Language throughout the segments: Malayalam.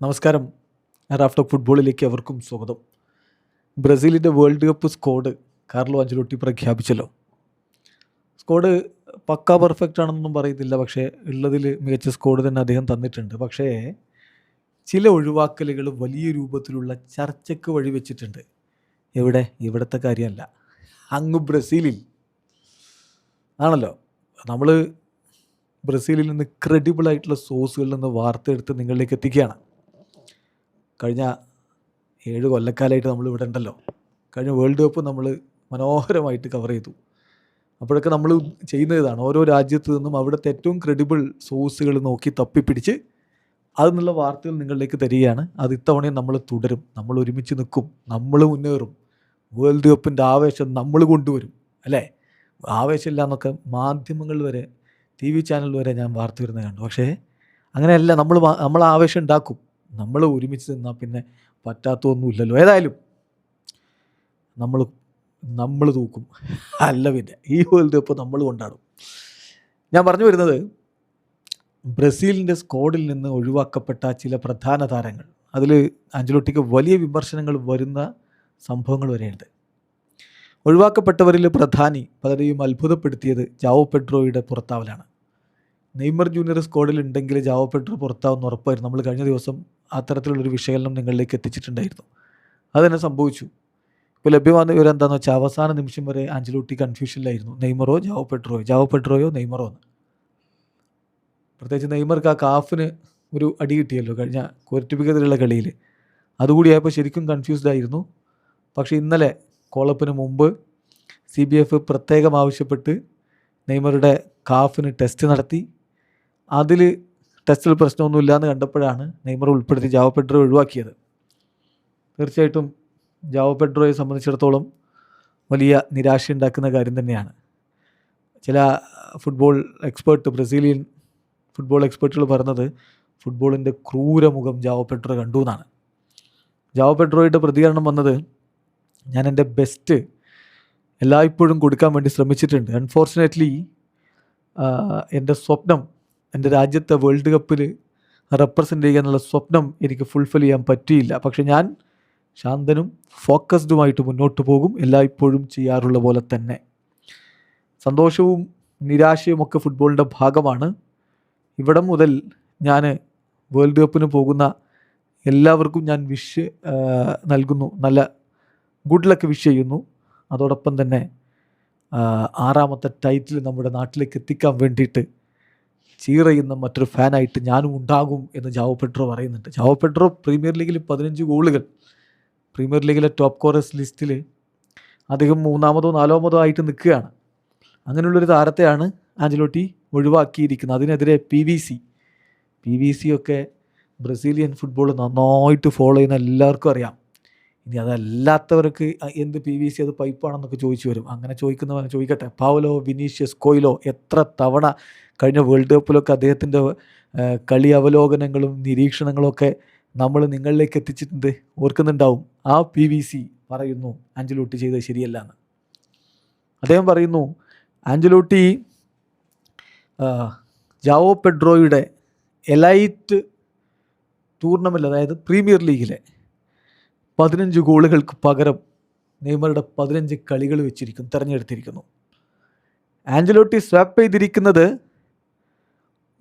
നമസ്കാരം. റാഫ് ഫുട്ബോളിലേക്ക് അവർക്കും സ്വാഗതം. ബ്രസീലിൻ്റെ world cup squad Carlo Ancelotti പ്രഖ്യാപിച്ചല്ലോ. സ്ക്വാഡ് പക്കാ പെർഫെക്റ്റ് ആണെന്നൊന്നും പറയുന്നില്ല, പക്ഷേ ഉള്ളതിൽ മികച്ച സ്ക്വാഡ് തന്നെ അദ്ദേഹം തന്നിട്ടുണ്ട്. പക്ഷേ ചില ഒഴിവാക്കലുകൾ വലിയ രൂപത്തിലുള്ള ചർച്ചയ്ക്ക് വഴിവെച്ചിട്ടുണ്ട്. ഇവിടുത്തെ കാര്യമല്ല, അങ്ങ് ബ്രസീലിൽ ആണല്ലോ. നമ്മൾ ബ്രസീലിൽ നിന്ന് ക്രെഡിബിളായിട്ടുള്ള സോഴ്സുകളിൽ നിന്ന് വാർത്ത എടുത്ത് നിങ്ങളിലേക്ക് എത്തിക്കുകയാണ്. കഴിഞ്ഞ 7 കൊല്ലക്കാലമായിട്ട് നമ്മൾ ഇവിടെ ഉണ്ടല്ലോ. കഴിഞ്ഞ വേൾഡ് കപ്പ് നമ്മൾ മനോഹരമായിട്ട് കവർ ചെയ്തു. അപ്പോഴൊക്കെ നമ്മൾ ചെയ്യുന്നതാണ്, ഓരോ രാജ്യത്തു നിന്നും അവിടുത്തെ ഏറ്റവും ക്രെഡിബിൾ സോഴ്സുകൾ നോക്കി തപ്പിപ്പിടിച്ച് അതിൽ നിന്നുള്ള വാർത്തകൾ നിങ്ങളിലേക്ക് തരികയാണ്. അത് ഇത്തവണയും നമ്മൾ തുടരും. നമ്മൾ ഒരുമിച്ച് നിൽക്കും, നമ്മൾ മുന്നേറും. വേൾഡ് കപ്പിൻ്റെ ആവേശം നമ്മൾ കൊണ്ടുവരും, അല്ലേ? ആവേശമില്ല എന്നൊക്കെ മാധ്യമങ്ങൾ വരെ, TV ചാനൽ വരെ ഞാൻ വാർത്ത വരുന്നത് കണ്ടു. പക്ഷേ അങ്ങനെയല്ല, നമ്മൾ ആവേശം ഉണ്ടാക്കും. നമ്മൾ ഒരുമിച്ച് നിന്നാൽ പിന്നെ പറ്റാത്തൊന്നുമില്ലല്ലോ. ഏതായാലും നമ്മൾ തൂക്കും, അല്ല പിന്നെ ഈ വേൾഡ് കപ്പ് നമ്മൾ കൊണ്ടാടും. ഞാൻ പറഞ്ഞു വരുന്നത്, ബ്രസീലിൻ്റെ സ്ക്വാഡിൽ നിന്ന് ഒഴിവാക്കപ്പെട്ട ചില പ്രധാന താരങ്ങൾ, അതിൽ അഞ്ചലോട്ടിക്ക് വലിയ വിമർശനങ്ങൾ വരുന്ന സംഭവങ്ങൾ വരെയുണ്ട്. ഒഴിവാക്കപ്പെട്ടവരിൽ പ്രധാനി പലരെയും അത്ഭുതപ്പെടുത്തിയത് ജാവോ പെഡ്രോയുടെ പുറത്താവലാണ്. നെയ്മർ ജൂനിയർ സ്ക്വാഡിൽ ഉണ്ടെങ്കിൽ ജാവോ പെഡ്രോ പുറത്താവുന്ന ഉറപ്പായിരുന്നു. നമ്മൾ കഴിഞ്ഞ ദിവസം അത്തരത്തിലുള്ളൊരു വിശകലനം നിങ്ങളിലേക്ക് എത്തിച്ചിട്ടുണ്ടായിരുന്നു. അതുതന്നെ സംഭവിച്ചു. ഇപ്പോൾ ലഭ്യമാകുന്ന വിവരം എന്താണെന്ന് വെച്ചാൽ, അവസാന നിമിഷം വരെ അഞ്ചലോട്ടി കൺഫ്യൂഷനിലായിരുന്നു. നെയ്മറോ ജാവോ പെഡ്രോയോ നെയ്മറോ എന്ന്. പ്രത്യേകിച്ച് നെയ്മർക്ക് ആ കാഫിന് ഒരു അടി കിട്ടിയല്ലോ കഴിഞ്ഞ കോർട്ടിബിക്കെതിരെയുള്ള കളിയിൽ. അതുകൂടിയായപ്പോൾ ശരിക്കും കൺഫ്യൂസ്ഡ് ആയിരുന്നു. പക്ഷേ ഇന്നലെ കോളപ്പിന് മുമ്പ് CBF പ്രത്യേകം ആവശ്യപ്പെട്ട് നെയ്മറുടെ കാഫിന് ടെസ്റ്റ് നടത്തി. അതിൽ ടെസ്റ്റിൽ പ്രശ്നമൊന്നുമില്ല എന്ന് കണ്ടപ്പോഴാണ് നെയ്മർ ഉൾപ്പെടുത്തി ജാവോ പെഡ്രോ ഒഴിവാക്കിയത്. തീർച്ചയായിട്ടും ജാവോ പെഡ്രോയെ സംബന്ധിച്ചിടത്തോളം വലിയ നിരാശയുണ്ടാക്കുന്ന കാര്യം തന്നെയാണ്. ചില ബ്രസീലിയൻ ഫുട്ബോൾ എക്സ്പേർട്ടുകൾ പറഞ്ഞത് ഫുട്ബോളിൻ്റെ ക്രൂരമുഖം ജാവോ പെഡ്രോ കണ്ടു എന്നാണ്. ജാവോ പെഡ്രോയുടെ പ്രതികരണം വന്നത്, ഞാൻ എൻ്റെ ബെസ്റ്റ് എല്ലായ്പ്പോഴും കൊടുക്കാൻ വേണ്ടി ശ്രമിച്ചിട്ടുണ്ട്. അൺഫോർച്ചുനേറ്റ്ലി എൻ്റെ സ്വപ്നം, എൻ്റെ രാജ്യത്തെ വേൾഡ് കപ്പിൽ റെപ്രസെൻ്റ് ചെയ്യാനുള്ള സ്വപ്നം എനിക്ക് ഫുൾഫിൽ ചെയ്യാൻ പറ്റിയില്ല. പക്ഷെ ഞാൻ ശാന്തനും ഫോക്കസ്ഡുമായിട്ട് മുന്നോട്ട് പോകും, എല്ലായ്പ്പോഴും ചെയ്യാറുള്ള പോലെ തന്നെ. സന്തോഷവും നിരാശയും ഒക്കെ ഫുട്ബോളിൻ്റെ ഭാഗമാണ്. ഇവിടം മുതൽ ഞാൻ വേൾഡ് കപ്പിന് പോകുന്ന എല്ലാവർക്കും ഞാൻ വിഷ് നൽകുന്നു, നല്ല ഗുഡ് ലക്ക് വിഷ് ചെയ്യുന്നു. അതോടൊപ്പം തന്നെ 6ാമത്തെ ടൈറ്റിൽ നമ്മുടെ നാട്ടിലേക്ക് എത്തിക്കാൻ വേണ്ടിയിട്ട് ചീറയുന്ന മറ്റൊരു ഫാനായിട്ട് ഞാനും ഉണ്ടാകും എന്ന് ജാവോ പെഡ്രോ പറയുന്നുണ്ട്. ജാവോ പെഡ്രോ പ്രീമിയർ ലീഗിൽ 15 ഗോളുകൾ, പ്രീമിയർ ലീഗിലെ ടോപ്പ് സ്കോറേഴ്സ് ലിസ്റ്റിൽ അദ്ദേഹം 3ാമതോ 4ാമതോ ആയിട്ട് നിൽക്കുകയാണ്. അങ്ങനെയുള്ളൊരു താരത്തെയാണ് ആഞ്ചലോട്ടി ഒഴിവാക്കിയിരിക്കുന്നത്. അതിനെതിരെ PVC ഒക്കെ ബ്രസീലിയൻ ഫുട്ബോൾ നന്നായിട്ട് ഫോളോ ചെയ്യുന്ന എല്ലാവർക്കും അറിയാം. ഇനി അതല്ലാത്തവർക്ക് എന്ത് PVC, അത് പൈപ്പാണെന്നൊക്കെ ചോദിച്ചു വരും. അങ്ങനെ ചോദിക്കുന്നവനെ ചോദിക്കട്ടെ. പൗലോ വിനീഷ്യസ് കോയിലോ എത്ര തവണ കഴിഞ്ഞ വേൾഡ് കപ്പിലൊക്കെ അദ്ദേഹത്തിൻ്റെ കളി അവലോകനങ്ങളും നിരീക്ഷണങ്ങളൊക്കെ നമ്മൾ നിങ്ങളിലേക്ക് എത്തിച്ചിട്ടുണ്ട്, ഓർക്കുന്നുണ്ടാവും. ആ PVC പറയുന്നു ആഞ്ചലോട്ടി ചെയ്തത് ശരിയല്ല എന്ന്. അദ്ദേഹം പറയുന്നു, ആഞ്ചലോട്ടി ജാവോ പെഡ്രോയുടെ എലൈറ്റ് ടൂർണമെൻ്റ്, അതായത് പ്രീമിയർ ലീഗിലെ 15 ഗോളുകൾക്ക് പകരം നെയ്മറുടെ 15 കളികൾ തിരഞ്ഞെടുത്തിരിക്കുന്നു. ആഞ്ചലോട്ടി സ്വാപ്പ് ചെയ്തിരിക്കുന്നത്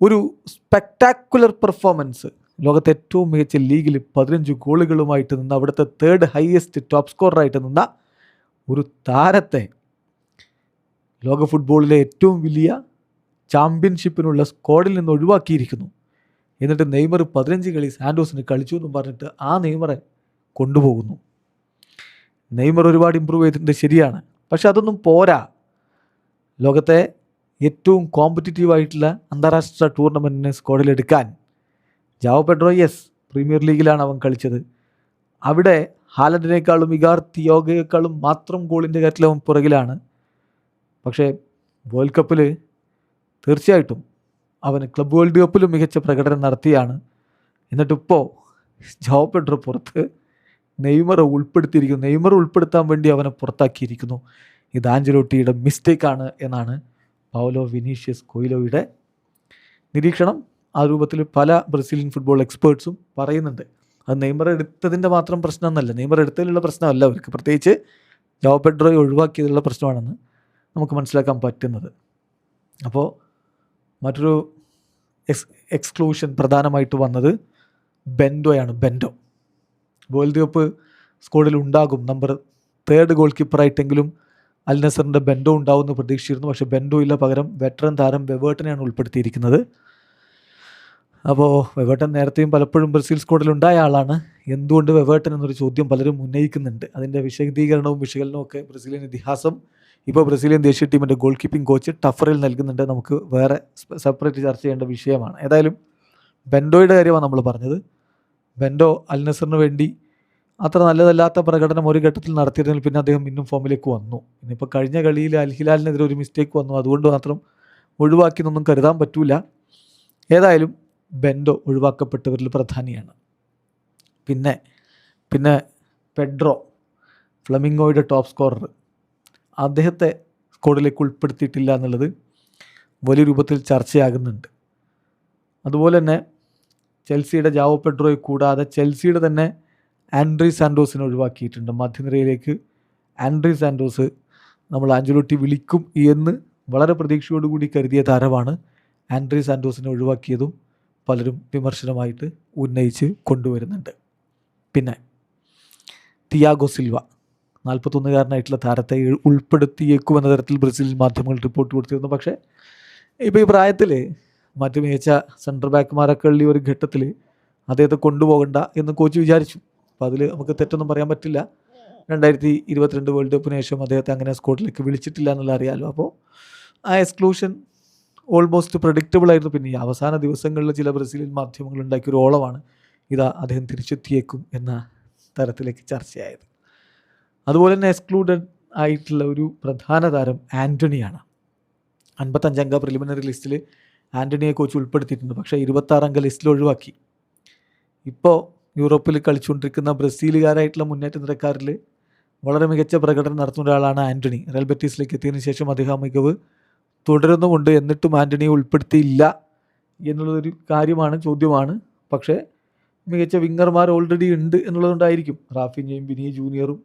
ഒരു സ്പെക്ടാക്കുലർ പെർഫോമൻസ്, ലോകത്തെ ഏറ്റവും മികച്ച ലീഗിൽ 15 ഗോളുകളുമായിട്ട് നിന്ന് അവിടുത്തെ 3rd ഹയസ്റ്റ് ടോപ്പ് സ്കോററായിട്ട് നിന്ന ഒരു താരത്തെ ലോക ഫുട്ബോളിലെ ഏറ്റവും വലിയ ചാമ്പ്യൻഷിപ്പിനുള്ള സ്ക്വാഡിൽ നിന്ന് ഒഴിവാക്കിയിരിക്കുന്നു. എന്നിട്ട് നെയ്മർ 15 കളി സാൻഡോസിന് കളിച്ചു എന്നും പറഞ്ഞിട്ട് ആ നെയ്മറെ കൊണ്ടുപോകുന്നു. നെയ്മർ ഒരുപാട് ഇമ്പ്രൂവ് ചെയ്തിട്ടുണ്ട്, ശരിയാണ്. പക്ഷെ അതൊന്നും പോരാ. ലോകത്തെ ഏറ്റവും കോമ്പറ്റിറ്റീവായിട്ടുള്ള അന്താരാഷ്ട്ര ടൂർണമെൻറ്റിനെ സ്ക്വാഡിലെടുക്കാൻ ജാവോ പെഡ്രോ, പ്രീമിയർ ലീഗിലാണ് അവൻ കളിച്ചത്. അവിടെ ഹാലൻഡിനേക്കാളും ഇഗാർ തിയാഗോയേക്കാളും മാത്രം ഗോളിൻ്റെ കാര്യത്തിൽ അവൻ പുറകിലാണ്. പക്ഷേ വേൾഡ് കപ്പിൽ തീർച്ചയായിട്ടും അവന് ക്ലബ് വേൾഡ് കപ്പിലും മികച്ച പ്രകടനം നടത്തിയാണ്. എന്നിട്ടിപ്പോൾ ജാവോ പെഡ്രോ പുറത്ത്, നെയ്മറെ ഉൾപ്പെടുത്തിയിരിക്കുന്നു. നെയ്മർ ഉൾപ്പെടുത്താൻ വേണ്ടി അവനെ പുറത്താക്കിയിരിക്കുന്നു. ഇത് ആഞ്ചലോട്ടിയുടെ മിസ്റ്റേക്കാണ് എന്നാണ് പൗലോ വിനീഷ്യസ് കോയിലോയുടെ നിരീക്ഷണം. ആ രൂപത്തിൽ പല ബ്രസീലിയൻ ഫുട്ബോൾ എക്സ്പേർട്സും പറയുന്നുണ്ട്. അത് നെയ്മർ എടുത്തതിൻ്റെ മാത്രം പ്രശ്നമൊന്നുമല്ല, നെയ്മർ എടുത്തതിലുള്ള പ്രശ്നമല്ല അവർക്ക്, പ്രത്യേകിച്ച് ജാവോ പെഡ്രോയെ ഒഴിവാക്കിയതിലുള്ള പ്രശ്നമാണെന്ന് നമുക്ക് മനസ്സിലാക്കാൻ പറ്റുന്നത്. അപ്പോൾ മറ്റൊരു എക്സ്ക്ലൂഷൻ പ്രധാനമായിട്ട് വന്നത് ബെൻഡോയാണ്. ബെൻഡോ വേൾഡ് കപ്പ് സ്ക്വാഡിൽ ഉണ്ടാകും, നമ്പർ 3 ഗോൾ കീപ്പറായിട്ടെങ്കിലും അൽ നസറിൻ്റെ ബെൻഡോ ഉണ്ടാവുമെന്ന് പ്രതീക്ഷിച്ചിരുന്നു. പക്ഷേ ബെൻഡോ ഇല്ല, പകരം വെറ്ററൻ താരം വെവേർട്ടനെയാണ് ഉൾപ്പെടുത്തിയിരിക്കുന്നത്. അപ്പോൾ വെവേർട്ടൻ നേരത്തെയും പലപ്പോഴും ബ്രസീൽ സ്ക്വാഡിൽ ഉണ്ടായ ആളാണ്. എന്തുകൊണ്ട് വെവേർട്ടൻ എന്നൊരു ചോദ്യം പലരും ഉന്നയിക്കുന്നുണ്ട്. അതിൻ്റെ വിശദീകരണവും വിശകലനവും ഒക്കെ ബ്രസീലിയൻ ഇതിഹാസം, ഇപ്പോൾ ബ്രസീലിയൻ ദേശീയ ടീമിൻ്റെ ഗോൾ കീപ്പിംഗ് കോച്ച് ടഫറിൽ നൽകുന്നുണ്ട്. നമുക്ക് വേറെ സെപ്പറേറ്റ് ചർച്ച ചെയ്യേണ്ട വിഷയമാണ്. ഏതായാലും ബെൻഡോയുടെ കാര്യമാണ് നമ്മൾ പറഞ്ഞത്. ബെൻഡോ അൽ നസറിന് വേണ്ടി അത്ര നല്ലതല്ലാത്ത പ്രകടനം ഒരു ഘട്ടത്തിൽ നടത്തിയിരുന്നെങ്കിൽ പിന്നെ അദ്ദേഹം ഇന്നും ഫോമിലേക്ക് വന്നു. ഇനിയിപ്പോൾ കഴിഞ്ഞ കളിയിൽ അൽ ഹിലാലിനെതിരെ ഒരു മിസ്റ്റേക്ക് വന്നു, അതുകൊണ്ട് മാത്രം ഒഴിവാക്കിയെന്നൊന്നും കരുതാൻ പറ്റൂല. ഏതായാലും ബെൻഡോ ഒഴിവാക്കപ്പെട്ടവരിൽ പ്രധാനിയാണ്. പിന്നെ പെഡ്രോ, ഫ്ലമിംഗോയുടെ ടോപ്പ് സ്കോറർ, അദ്ദേഹത്തെ സ്ക്വാഡിലേക്ക് ഉൾപ്പെടുത്തിയിട്ടില്ല എന്നുള്ളത് വലിയ രൂപത്തിൽ ചർച്ചയാകുന്നുണ്ട്. അതുപോലെ തന്നെ ചെൽസിയുടെ ജാവോ പെഡ്രോയെ കൂടാതെ ചെൽസിയുടെ തന്നെ ആൻഡ്രി സാൻഡോസിനെ ഒഴിവാക്കിയിട്ടുണ്ട്. മധ്യനിരയിലേക്ക് ആൻഡ്രി സാൻഡോസ് നമ്മൾ ആഞ്ചലോട്ടി വിളിക്കും എന്ന് വളരെ പ്രതീക്ഷയോടുകൂടി കരുതിയ താരമാണ്. ആൻഡ്രി സാൻഡോസിനെ ഒഴിവാക്കിയതും പലരും വിമർശനമായിട്ട് ഉന്നയിച്ച് കൊണ്ടുവരുന്നുണ്ട്. പിന്നെ തിയാഗോ സിൽവ, 41-കാരനായിട്ടുള്ള താരത്തെ ഉൾപ്പെടുത്തിയേക്കുമെന്ന തരത്തിൽ ബ്രസീൽ മാധ്യമങ്ങൾ റിപ്പോർട്ട് കൊടുത്തിരുന്നു. പക്ഷേ ഇപ്പോൾ ഈ പ്രായത്തിൽ മറ്റു മികച്ച സെൻറ്റർ ബാക്കുമാരൊക്കെ ഉള്ള ഒരു ഘട്ടത്തിൽ അദ്ദേഹത്തെ കൊണ്ടുപോകണ്ട എന്ന് കോച്ച് വിചാരിച്ചു. അപ്പോൾ അതിൽ നമുക്ക് തെറ്റൊന്നും പറയാൻ പറ്റില്ല. 2022 വേൾഡ് കപ്പിന് ശേഷം അദ്ദേഹത്തെ അങ്ങനെ സ്ക്വാഡിലേക്ക് വിളിച്ചിട്ടില്ല എന്നുള്ള അറിയാലോ. അപ്പോൾ ആ എക്സ്ക്ലൂഷൻ ഓൾമോസ്റ്റ് പ്രഡിക്റ്റബിൾ ആയിരുന്നു. പിന്നെ ഈ അവസാന ദിവസങ്ങളിൽ ചില ബ്രസീലിയൻ മാധ്യമങ്ങൾ ഉണ്ടാക്കിയൊരു ഓളമാണ് ഇതാ അദ്ദേഹം തിരിച്ചെത്തിയേക്കും എന്ന തരത്തിലേക്ക് ചർച്ചയായത്. അതുപോലെ തന്നെ എക്സ്ക്ലൂഡഡ് ആയിട്ടുള്ള ഒരു പ്രധാന താരം ആൻ്റണിയാണ്. 55-അംഗ പ്രിലിമിനറി ലിസ്റ്റിൽ ആൻ്റണിയെ കോച്ച് ഉൾപ്പെടുത്തിയിട്ടുണ്ട്. പക്ഷേ 26-അംഗ ലിസ്റ്റിൽ ഒഴിവാക്കി. ഇപ്പോൾ യൂറോപ്പിൽ കളിച്ചുകൊണ്ടിരിക്കുന്ന ബ്രസീലുകാരായിട്ടുള്ള മുന്നേറ്റ നിരക്കാരിൽ വളരെ മികച്ച പ്രകടനം നടത്തുന്ന ഒരാളാണ് ആൻ്റണി. റയൽ ബെറ്റീസിലേക്ക് എത്തിയതിനു ശേഷം അദ്ദേഹം മികവ് തുടരുന്നുമുണ്ട്. എന്നിട്ടും ആൻ്റണിയെ ഉൾപ്പെടുത്തിയില്ല എന്നുള്ളതൊരു ചോദ്യമാണ്. പക്ഷേ മികച്ച വിങ്ങർമാർ ഓൾറെഡി ഉണ്ട് എന്നുള്ളതുകൊണ്ടായിരിക്കും. റാഫിഞ്ഞയും വിനി ജൂനിയറും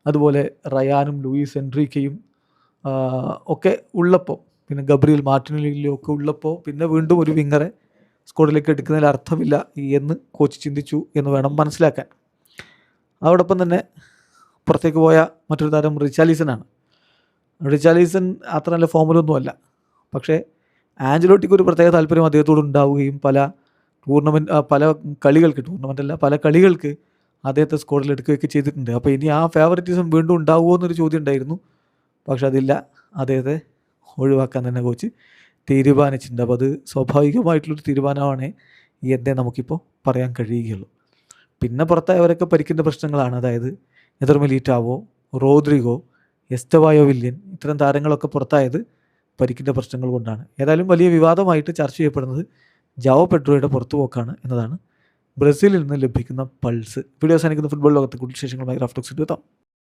അതുപോലെ റയാനും ലൂയിസ് എൻട്രിക്കയും ഒക്കെ ഉള്ളപ്പോൾ, പിന്നെ ഗബ്രിയൽ മാർട്ടിനെല്ലിയും ഒക്കെ ഉള്ളപ്പോൾ പിന്നെ വീണ്ടും ഒരു വിങ്ങറെ സ്ക്വാഡിലേക്ക് എടുക്കുന്നതിൽ അർത്ഥമില്ല എന്ന് കോച്ച് ചിന്തിച്ചു എന്ന് വേണം മനസ്സിലാക്കാൻ. അതോടൊപ്പം തന്നെ പുറത്തേക്ക് പോയ മറ്റൊരു താരം റിച്ചാലിസനാണ്. റിച്ചാലിസൺ അത്ര നല്ല ഫോമിലൊന്നുമല്ല. പക്ഷേ ആഞ്ചലോട്ടിക്ക് ഒരു പ്രത്യേക താല്പര്യം അദ്ദേഹത്തോട് ഉണ്ടാവുകയും പല കളികൾക്ക് അദ്ദേഹത്തെ സ്ക്വാഡിൽ എടുക്കുകയൊക്കെ ചെയ്തിട്ടുണ്ട്. അപ്പോൾ ഇനി ആ ഫേവറിറ്റിസം വീണ്ടും ഉണ്ടാവുമോ എന്നൊരു ചോദ്യം ഉണ്ടായിരുന്നു. പക്ഷെ അതില്ല, അദ്ദേഹത്തെ ഒഴിവാക്കാൻ തന്നെ കോച്ച് തീരുമാനിച്ചിട്ടുണ്ട്. അപ്പോൾ അത് സ്വാഭാവികമായിട്ടുള്ളൊരു തീരുമാനമാണ് എന്നേ നമുക്കിപ്പോൾ പറയാൻ കഴിയുകയുള്ളൂ. പിന്നെ പുറത്തായവരൊക്കെ പരിക്കിൻ്റെ പ്രശ്നങ്ങളാണ്. അതായത് Eder Militao, Rodrigo, Estevao Willian, ഇത്തരം താരങ്ങളൊക്കെ പുറത്തായത് പരിക്കിൻ്റെ പ്രശ്നങ്ങൾ കൊണ്ടാണ്. ഏതായാലും വലിയ വിവാദമായിട്ട് ചർച്ച ചെയ്യപ്പെടുന്നത് ജാവോ പെഡ്രോയുടെ പുറത്തുപോക്കാണ് എന്നതാണ് ബ്രസീലിൽ നിന്ന് ലഭിക്കുന്ന പൾസ്. വീഡിയോ അവസാനിക്കുന്ന ഫുട്ബോൾ ലോകത്തെ കൂടുതൽ വിശേഷങ്ങളുമായി റാഫ് ടോക്സിൽ എത്താം.